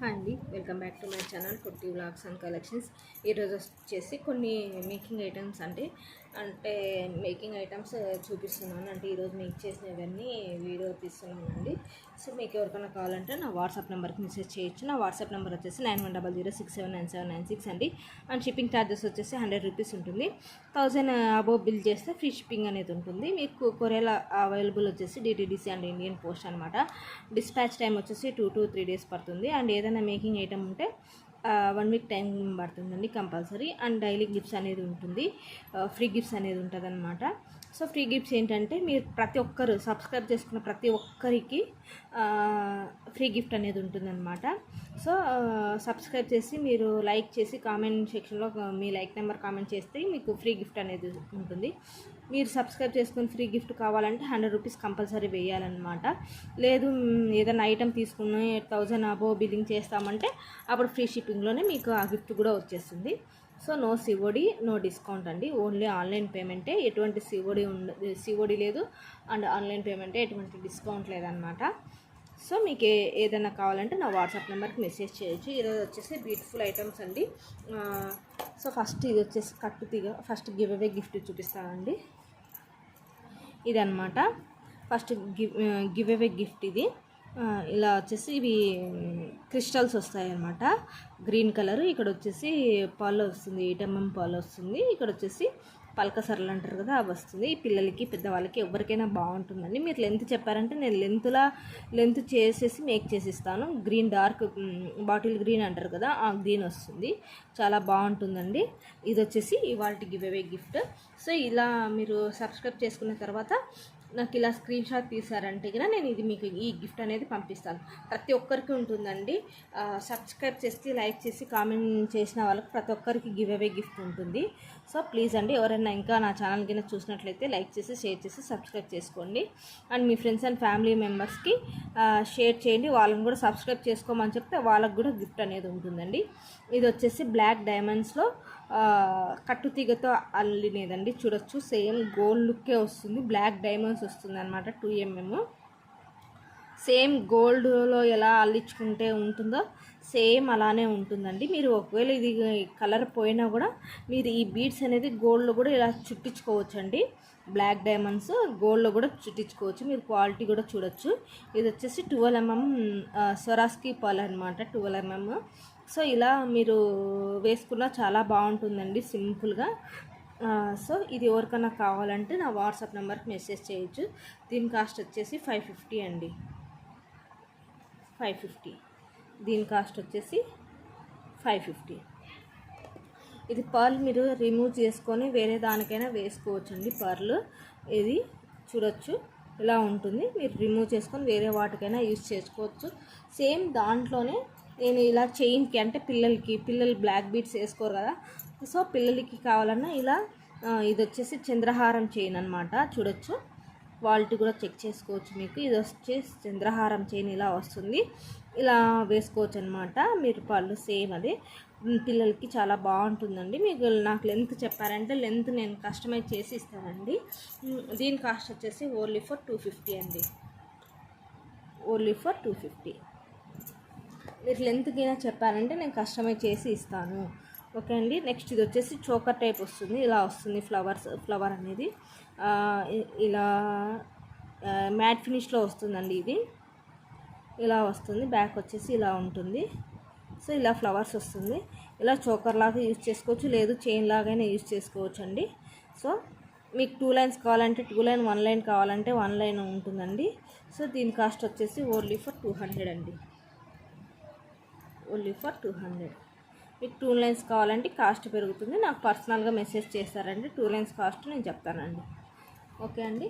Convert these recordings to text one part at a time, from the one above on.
Hi అండి, welcome back to my channel కుట్టి vlogs and collections. ఈరోజు వచ్చేసి కొన్ని మేకింగ్ ఐటమ్స్ అంటే మేకింగ్ ఐటమ్స్ చూపిస్తున్నాను. అంటే ఈరోజు మేక్ చేసినవన్నీ వీడియో తీస్తున్నానండి. సో మీకు ఎవరికైనా కావాలంటే నా వాట్సాప్ నెంబర్కి మెసేజ్ చేయొచ్చు. నా వాట్సాప్ నెంబర్ వచ్చేసి 9100679796 అండి. అండ్ షిప్పింగ్ ఛార్జెస్ వచ్చేసి 100 రూపీస్ ఉంటుంది. 1000 అబోవ్ బిల్ చేస్తే ఫ్రీ షిప్పింగ్ అనేది ఉంటుంది. మీకు కొరియర్ అవైలబుల్ వచ్చేసి డిటీడీసీ అండ్ ఇండియన్ పోస్ట్ అనమాట. డిస్పాచ్ టైం వచ్చేసి 2 to 3 days పడుతుంది. అండ్ ఏదైనా మేకింగ్ ఐటమ్ ఉంటే 1 week టైం పడుతుందండి కంపల్సరీ. అండ్ డైలీ గిఫ్ట్స్ అనేది ఉంటుంది, ఫ్రీ గిఫ్ట్స్ అనేది ఉంటుంది అనమాట. సో ఫ్రీ గిఫ్ట్స్ ఏంటంటే మీరు ప్రతి ఒక్కరు సబ్స్క్రైబ్ చేసుకున్న ప్రతి ఒక్కరికి ఫ్రీ గిఫ్ట్ అనేది ఉంటుందన్నమాట. సో సబ్స్క్రైబ్ చేసి మీరు లైక్ చేసి కామెంట్ సెక్షన్లో మీ లైక్ నెంబర్ కామెంట్ చేస్తే మీకు ఫ్రీ గిఫ్ట్ అనేది ఉంటుంది. మీరు సబ్స్క్రైబ్ చేసుకుని ఫ్రీ గిఫ్ట్ కావాలంటే 100 రూపీస్ కంపల్సరీ వేయాలన్నమాట. లేదు ఏదైనా ఐటమ్ తీసుకుని 1000 అబోవ్ బిల్లింగ్ చేస్తామంటే అప్పుడు ఫ్రీ షిప్పింగ్లోనే మీకు ఆ గిఫ్ట్ కూడా వచ్చేస్తుంది. So no COD, no discount అండి. ఓన్లీ ఆన్లైన్ పేమెంటే, ఎటువంటి సిఓడి లేదు. అండ్ ఆన్లైన్ పేమెంటే, ఎటువంటి డిస్కౌంట్ లేదనమాట. సో మీకు ఏదైనా కావాలంటే నా వాట్సాప్ నెంబర్కి మెసేజ్ చేయొచ్చు. ఈరోజు వచ్చేసి బ్యూటిఫుల్ ఐటమ్స్ అండి. సో ఫస్ట్ ఇది వచ్చేసి కట్టుతీగ ఫస్ట్ గివ్ అవే గిఫ్ట్ చూపిస్తానండి. ఇదన్నమాట ఫస్ట్ గివ్ అవే గిఫ్ట్. ఇది ఇలా వచ్చేసి ఇవి క్రిస్టల్స్ వస్తాయి అన్నమాట, గ్రీన్ కలర్. ఇక్కడ వచ్చేసి పాలు వస్తుంది, 8mm పాలు వస్తుంది. ఇక్కడ వచ్చేసి పలక సరలు అంటారు కదా, అవి వస్తుంది. పిల్లలకి పెద్దవాళ్ళకి ఎవరికైనా బాగుంటుందండి. మీరు లెంత్ చెప్పారంటే నేను లెంత్ చేసేసి మేక్ చేసిస్తాను. గ్రీన్ డార్క్ బాటిల్ గ్రీన్ అంటారు కదా, ఆ గ్రీన్ వస్తుంది, చాలా బాగుంటుందండి. ఇది వచ్చేసి ఇవాళ గివ్ అవే గిఫ్ట్. సో ఇలా మీరు సబ్స్క్రైబ్ చేసుకున్న తర్వాత నాకు ఇలా స్క్రీన్ షాట్ తీసారంటే కదా నేను ఇది మీకు ఈ గిఫ్ట్ అనేది పంపిస్తాను. ప్రతి ఒక్కరికి ఉంటుందండి. సబ్స్క్రైబ్ చేసి లైక్ చేసి కామెంట్ చేసిన వాళ్ళకి ప్రతి ఒక్కరికి గివ్ అవే గిఫ్ట్ ఉంటుంది. సో ప్లీజ్ అండి, ఎవరైనా ఇంకా నా ఛానల్ కింద చూసినట్లయితే లైక్ చేసి షేర్ చేసి సబ్స్క్రైబ్ చేసుకోండి. And me friends and family మెంబర్స్కి షేర్ చేయండి, వాళ్ళని కూడా సబ్స్క్రైబ్ చేసుకోమని చెప్తే వాళ్ళకి కూడా గిఫ్ట్ అనేది ఉంటుందండి. ఇది వచ్చేసి బ్లాక్ డైమండ్స్లో కట్టుతీగతో అల్లినేదండి. చూడొచ్చు, సేమ్ గోల్డ్ లుక్కే వస్తుంది, బ్లాక్ డైమండ్స్ వస్తుంది అనమాట. 2mm సేమ్ గోల్డ్లో ఎలా అల్లించుకుంటే ఉంటుందో సేమ్ అలానే ఉంటుందండి. మీరు ఒకవేళ ఇది కలర్ పోయినా కూడా మీరు ఈ బీడ్స్ అనేది గోల్డ్లో కూడా ఇలా చుట్టించుకోవచ్చండి. బ్లాక్ డైమండ్స్ గోల్డ్లో కూడా చుట్టించుకోవచ్చు. మీరు క్వాలిటీ కూడా చూడొచ్చు. ఇది వచ్చేసి 12mm స్వరాస్కి పాల్ అనమాట, 12mm. సో ఇలా మీరు వేసుకున్నా చాలా బాగుంటుందండి, సింపుల్గా. సో ఇది ఎవరికైనా కావాలంటే నా వాట్సాప్ నెంబర్కి మెసేజ్ చేయొచ్చు. దీని కాస్ట్ వచ్చేసి 550 అండి, 550. దీని కాస్ట్ వచ్చేసి 550. ఇది పర్ల్ మీరు రిమూవ్ చేసుకొని వేరే దానికైనా వేసుకోవచ్చు అండి. పర్ల్ ఇది చూడొచ్చు, ఇలా ఉంటుంది. మీరు రిమూవ్ చేసుకొని వేరే వాటికైనా యూజ్ చేసుకోవచ్చు. సేమ్ దాంట్లోనే నేను ఇలా చైన్కి, అంటే పిల్లలు బ్లాక్ బీడ్స్ వేసుకోరు కదా, సో పిల్లలకి కావాలన్నా ఇలా ఇది వచ్చేసి చంద్రహారం చైన్ అనమాట. చూడొచ్చు, క్వాలిటీ కూడా చెక్ చేసుకోవచ్చు. మీకు ఇది వచ్చేసి చంద్రహారం చైన్ ఇలా వస్తుంది, ఇలా వేసుకోవచ్చు అనమాట. మీరు పళ్ళు సేమ్ అదే, పిల్లలకి చాలా బాగుంటుందండి. మీకు నాకు లెంత్ చెప్పారంటే లెంత్ నేను కస్టమైజ్ చేసి ఇస్తానండి. దీని కాస్ట్ వచ్చేసి ఓన్లీ ఫర్ 250 అండి, ఓన్లీ ఫర్ 250. మీరు లెంత్కి అయినా చెప్పారంటే నేను కస్టమైజ్ చేసి ఇస్తాను. ఓకే అండి. నెక్స్ట్ ఇది వచ్చేసి చోకర్ టైప్ వస్తుంది, ఇలా వస్తుంది. ఫ్లవర్ అనేది ఇలా మ్యాట్ ఫినిష్లో వస్తుందండి. ఇది ఇలా వస్తుంది, బ్యాక్ వచ్చేసి ఇలా ఉంటుంది. సో ఇలా ఫ్లవర్స్ వస్తుంది. ఇలా చోకర్ లాగా యూజ్ చేసుకోవచ్చు, లేదు చైన్ లాగైనా యూజ్ చేసుకోవచ్చు అండి. సో మీకు 2 లైన్స్ కావాలంటే 2 లైన్, 1 లైన్ కావాలంటే 1 లైన్ ఉంటుందండి. సో దీని కాస్ట్ వచ్చేసి ఓన్లీ ఫర్ 200 అండి, ఓన్లీ ఫర్ 200. మీకు 2 లైన్స్ కావాలంటే కాస్ట్ పెరుగుతుంది. నాకు పర్సనల్గా మెసేజ్ చేస్తారండి, 2 లైన్స్ కాస్ట్ నేను చెప్తానండి. ఓకే అండి.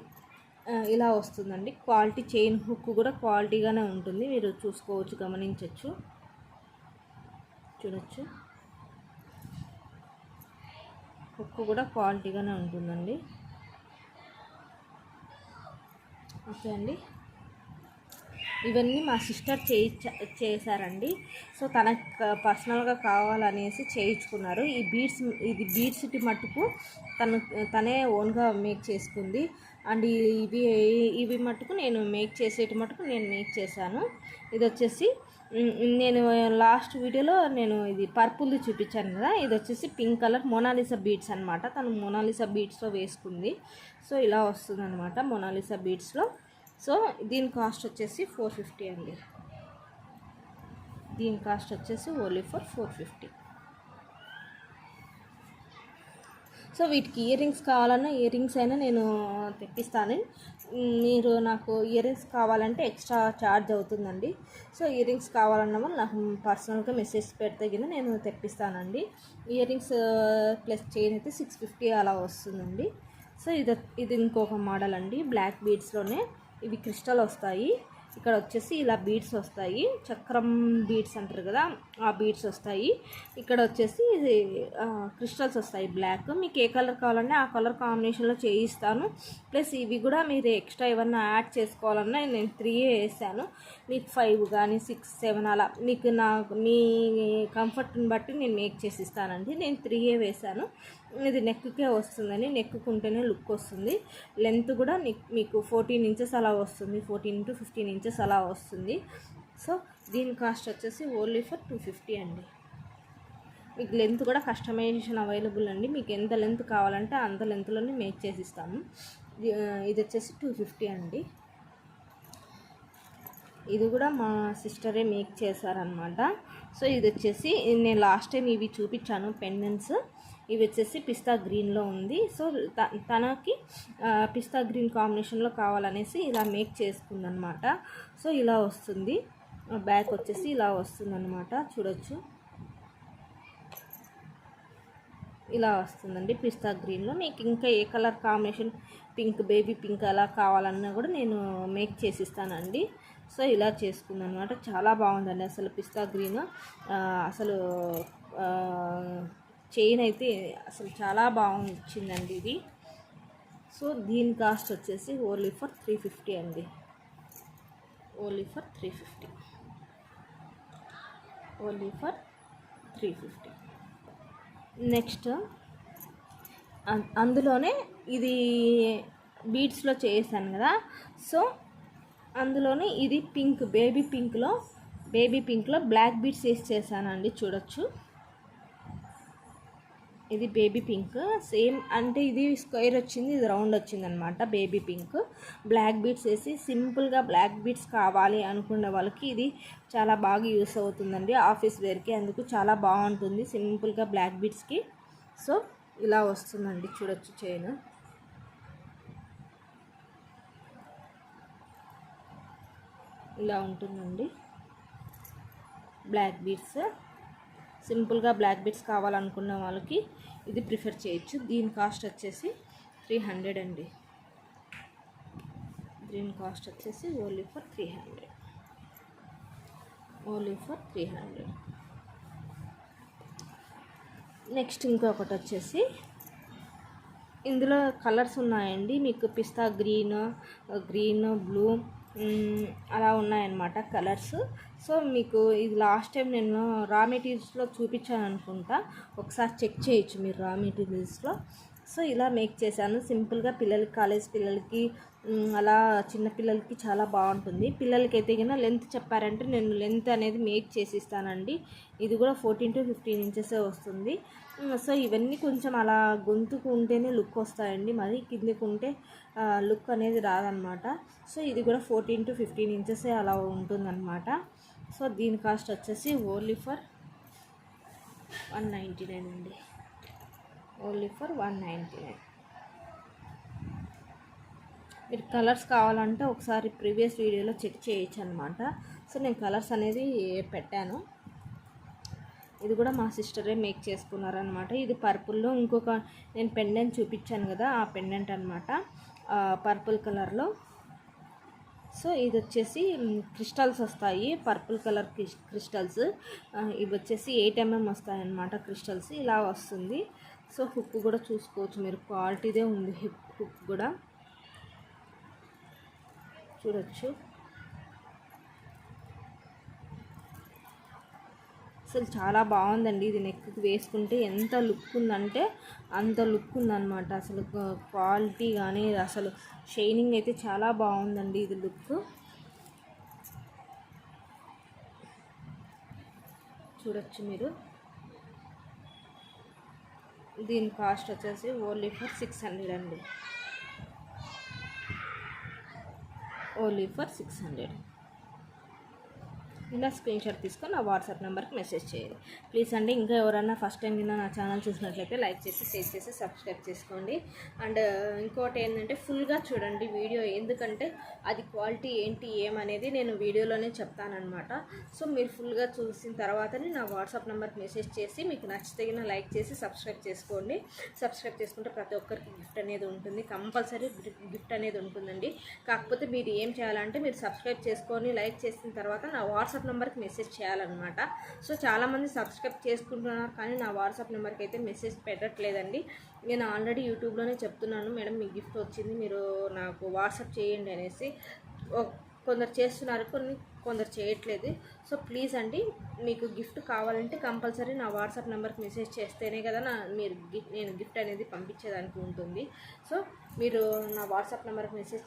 ఇలా వస్తుందండి. క్వాలిటీ చైన్ హుక్ కూడా క్వాలిటీగానే ఉంటుంది, మీరు చూసుకోవచ్చు, గమనించవచ్చు, చూడొచ్చు. హుక్ కూడా క్వాలిటీగానే ఉంటుందండి. ఓకే అండి. ఇవన్నీ మా సిస్టర్ చేశారండి. సో తనకు పర్సనల్గా కావాలనేసి చేయించుకున్నారు. ఇది బీడ్స్కి మట్టుకు తనే ఓన్గా మేక్ చేసుకుంది. అండ్ ఇవి ఇవి మటుకు నేను మేక్ చేసేటి మటుకు నేను మేక్ చేశాను. ఇది వచ్చేసి నేను లాస్ట్ వీడియోలో నేను ఇది పర్పుల్ది చూపించాను కదా, ఇది వచ్చేసి పింక్ కలర్ మొనాలిసా బీడ్స్ అనమాట. తను మొనాలిసా బీడ్స్లో వేసుకుంది. సో ఇలా వస్తుంది అనమాట మొనాలిసా బీడ్స్లో. సో దీని కాస్ట్ వచ్చేసి 450 అండి. దీని కాస్ట్ వచ్చేసి ఓన్లీ ఫర్ 450. సో వీటికి ఇయర్ రింగ్స్ కావాలన్నా ఇయర్ రింగ్స్ అయినా నేను తెప్పిస్తాను. మీరు నాకు ఇయర్ రింగ్స్ కావాలంటే ఎక్స్ట్రా ఛార్జ్ అవుతుందండి. సో ఇయర్ రింగ్స్ కావాలన్నా వాళ్ళు నాకు పర్సనల్గా మెసేజ్ పెడితే కింద నేను తెప్పిస్తానండి. ఇయర్ రింగ్స్ ప్లస్ చైన్ అయితే 650 అలా వస్తుందండి. సో ఇది ఇంకొక మోడల్ అండి. బ్లాక్ బీడ్స్లోనే ఇవి క్రిస్టల్ వస్తాయి. ఇక్కడ వచ్చేసి ఇలా బీడ్స్ వస్తాయి, చక్రం బీడ్స్ అంటారు కదా, ఆ బీడ్స్ వస్తాయి. ఇక్కడ వచ్చేసి క్రిస్టల్స్ వస్తాయి బ్లాక్. మీకు ఏ కలర్ కావాలంటే ఆ కలర్ కాంబినేషన్లో చేయిస్తాను. ప్లస్ ఇవి కూడా మీరు ఎక్స్ట్రా ఏమన్నా యాడ్ చేసుకోవాలన్నా నేను 3 వేసాను. మీకు 5 కానీ 6, 7 అలా మీకు మీ కంఫర్ట్ని బట్టి నేను మేక్ చేసి ఇస్తానండి. నేను 3 వేసాను. ఇది నెక్కే వస్తుందని, నెక్కుంటేనే లుక్ వస్తుంది. లెంత్ కూడా మీకు 14 ఇంచెస్ అలా వస్తుంది, 14 to 15 ఇంచెస్ అలా వస్తుంది. సో దీని కాస్ట్ వచ్చేసి ఓన్లీ ఫర్ 250 అండి. మీకు లెంత్ కూడా కస్టమైజేషన్ అవైలబుల్ అండి. మీకు ఎంత లెంత్ కావాలంటే అంత లెంత్లోనే మేక్ చేసి ఇస్తాము. ఇది వచ్చేసి 250 అండి. ఇది కూడా మా సిస్టరే మేక్ చేశారనమాట. సో ఇది వచ్చేసి నేను లాస్ట్ టైం ఇవి చూపించాను పెండెంట్స్. ఇవి వచ్చేసి పిస్తా గ్రీన్లో ఉంది. సో తనకి పిస్తా గ్రీన్ కాంబినేషన్లో కావాలనేసి ఇలా మేక్ చేసుకుందనమాట. సో ఇలా వస్తుంది. బ్యాక్ వచ్చేసి ఇలా వస్తుందన్నమాట, చూడొచ్చు. ఇలా వస్తుందండి పిస్తా గ్రీన్లో. మీకు ఇంకా ఏ colour combination, pink, baby pink అలా కావాలన్నా కూడా నేను మేక్ చేసిస్తానండి. సో ఇలా చేసుకుందాం అనమాట. చాలా బాగుందండి అసలు పిస్తా గ్రీన్. అసలు చైన్ అయితే అసలు చాలా బాగుంది ఇది. సో దీని కాస్ట్ వచ్చేసి ఓన్లీ ఫర్ 350 అండి. Only for 350. Only for 350. Next అందులోనే ఇది బీడ్స్లో చేసాను కదా. సో అందులోనే ఇది పింక్, బేబీ పింక్లో బ్లాక్ బీడ్స్ వేసి చేశానండి, చూడొచ్చు. ఇది బేబీ పింక్ సేమ్, అంటే ఇది స్క్వేర్ వచ్చింది, ఇది రౌండ్ వచ్చింది అనమాట. బేబీ పింక్ బ్లాక్ బీడ్స్ వేసి సింపుల్గా బ్లాక్ బీడ్స్ కావాలి అనుకునే వాళ్ళకి ఇది చాలా బాగా యూస్ అవుతుందండి ఆఫీస్ వేర్కి. అందుకు చాలా బాగుంటుంది సింపుల్గా బ్లాక్ బీడ్స్కి. సో ఇలా వస్తుందండి, చూడొచ్చు. చైన్ ఇలా ఉంటుందండి. బ్లాక్ బీడ్స్ సింపుల్గా బ్లాక్ బీడ్స్ కావాలనుకున్న వాళ్ళకి ఇది ప్రిఫర్ చేయొచ్చు. దీని కాస్ట్ వచ్చేసి 300 అండి. దీని కాస్ట్ వచ్చేసి only for 300. Only for 300. Next ఇంకొకటి వచ్చేసి ఇందులో కలర్స్ ఉన్నాయండి. మీకు పిస్తా గ్రీన్, బ్లూ అలా ఉన్నాయన్నమాట కలర్స్. సో మీకు ఇది లాస్ట్ టైం నేను రా మెటీరియల్స్లో చూపించాను అనుకుంటా, ఒకసారి చెక్ చేయొచ్చు మీరు రా మెటీరియల్స్లో. సో ఇలా మేక్ చేశాను సింపుల్గా. పిల్లలకి, కాలేజ్ పిల్లలకి, అలా చిన్నపిల్లలకి చాలా బాగుంటుంది. పిల్లలకి అయితే కన్నా లెంత్ చెప్పారంటే నేను లెంత్ అనేది మేక్ చేసి ఇస్తానండి. ఇది కూడా 14 to 15 ఇంచెసే వస్తుంది. సో ఇవన్నీ కొంచెం అలా గొంతుకు ఉంటేనే లుక్ వస్తాయండి, మరి కిందికి ఉంటే లుక్ అనేది రాదనమాట. సో ఇది కూడా 14 to 15 ఇంచెసే అలా ఉంటుందన్నమాట. సో దీని కాస్ట్ వచ్చేసి ఓన్లీ ఫర్ 199 అండి. Only for 199. మీరు కలర్స్ కావాలంటే ఒకసారి ప్రీవియస్ వీడియోలో చెక్ చేయొచ్చు అనమాట. సో నేను కలర్స్ అనేది పెట్టాను. ఇది కూడా మా సిస్టరే మేక్ చేసుకున్నారనమాట. ఇది పర్పుల్లో ఇంకొక నేను పెండెంట్ చూపించాను కదా, ఆ పెండెంట్ అనమాట, పర్పుల్ కలర్లో. సో ఇది వచ్చేసి క్రిస్టల్స్ వస్తాయి, పర్పుల్ కలర్ క్రిస్టల్స్. ఇవి వచ్చేసి 8 mm వస్తాయి అన్నమాట క్రిస్టల్స్. ఇలా వస్తుంది. సో హుక్ కూడా చూసుకోవచ్చు మీరు, క్వాలిటీదే ఉంది హుక్ కూడా, చూడొచ్చు. అసలు చాలా బాగుందండి. ఇది నెక్కి వేసుకుంటే ఎంత లుక్ ఉందంటే అంత లుక్ ఉందన్నమాట. అసలు క్వాలిటీ కానీ అసలు షైనింగ్ అయితే చాలా బాగుందండి. ఇది లుక్ చూడొచ్చు మీరు. దీని కాస్ట్ వచ్చేసి ఓన్లీ ఫర్ 600 అండి. Only for 600. ఇలా స్క్రీన్ షాట్ తీసుకొని నా వాట్సాప్ నెంబర్కి మెసేజ్ చేయండి ప్లీజ్ అండి. ఇంకా ఎవరైనా ఫస్ట్ టైం నా ఛానల్ చూసినట్లయితే లైక్ చేసి షేర్ చేసి సబ్స్క్రైబ్ చేసుకోండి. అండ్ ఇంకోటి ఏంటంటే ఫుల్గా చూడండి వీడియో, ఎందుకంటే అది క్వాలిటీ ఏంటి ఏమనేది నేను వీడియోలోనే చెప్తానమాట. సో మీరు ఫుల్గా చూసిన తర్వాతనే నా వాట్సాప్ నెంబర్కి మెసేజ్ చేసి మీకు నచ్చితే లైక్ చేసి సబ్స్క్రైబ్ చేసుకోండి. సబ్స్క్రైబ్ చేసుకుంటే ప్రతి ఒక్కరికి గిఫ్ట్ అనేది ఉంటుంది, కంపల్సరీ గిఫ్ట్ అనేది ఉంటుందండి. కాకపోతే మీరు ఏం చేయాలంటే మీరు సబ్స్క్రైబ్ చేసుకొని లైక్ చేసిన తర్వాత నా వాట్సాప్ నెంబర్కి మెసేజ్ చేయాలన్నమాట. సో చాలామంది సబ్స్క్రైబ్ చేసుకుంటున్నారు కానీ నా వాట్సాప్ నెంబర్కి అయితే మెసేజ్ పెట్టట్లేదండి. నేను ఆల్రెడీ యూట్యూబ్లోనే చెప్తున్నాను, మేడం మీ గిఫ్ట్ వచ్చింది మీరు నాకు వాట్సాప్ చేయండి అనేసి. కొందరు చేస్తున్నారు, కొందరు చేయట్లేదు. సో ప్లీజ్ అండి, మీకు గిఫ్ట్ కావాలంటే కంపల్సరీ నా వాట్సాప్ నెంబర్కి మెసేజ్ చేస్తేనే కదా నేను గిఫ్ట్ అనేది పంపించేదానికి ఉంటుంది. సో మీరు నా వాట్సాప్ నెంబర్కి మెసేజ్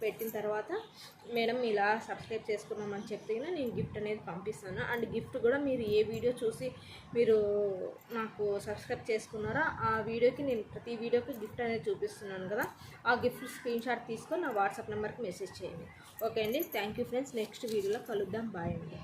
పెట్టిన తర్వాత మేడం ఇలా సబ్స్క్రైబ్ చేసుకున్నామని చెప్తే నేను గిఫ్ట్ అనేది పంపిస్తాను. అండ్ గిఫ్ట్ కూడా మీరు ఏ వీడియో చూసి మీరు నాకు సబ్స్క్రైబ్ చేసుకున్నారో ఆ వీడియోకి నేను ప్రతి వీడియోకి గిఫ్ట్ అనేది చూపిస్తున్నాను కదా, ఆ గిఫ్ట్ స్క్రీన్ షాట్ తీసుకొని నా వాట్సాప్ నెంబర్కి మెసేజ్ చేయండి. ఓకే అండి, థ్యాంక్ యూ ఫ్రెండ్స్. నెక్స్ట్ వీడియోలో కలుద్దాం. బాయ్ అండి.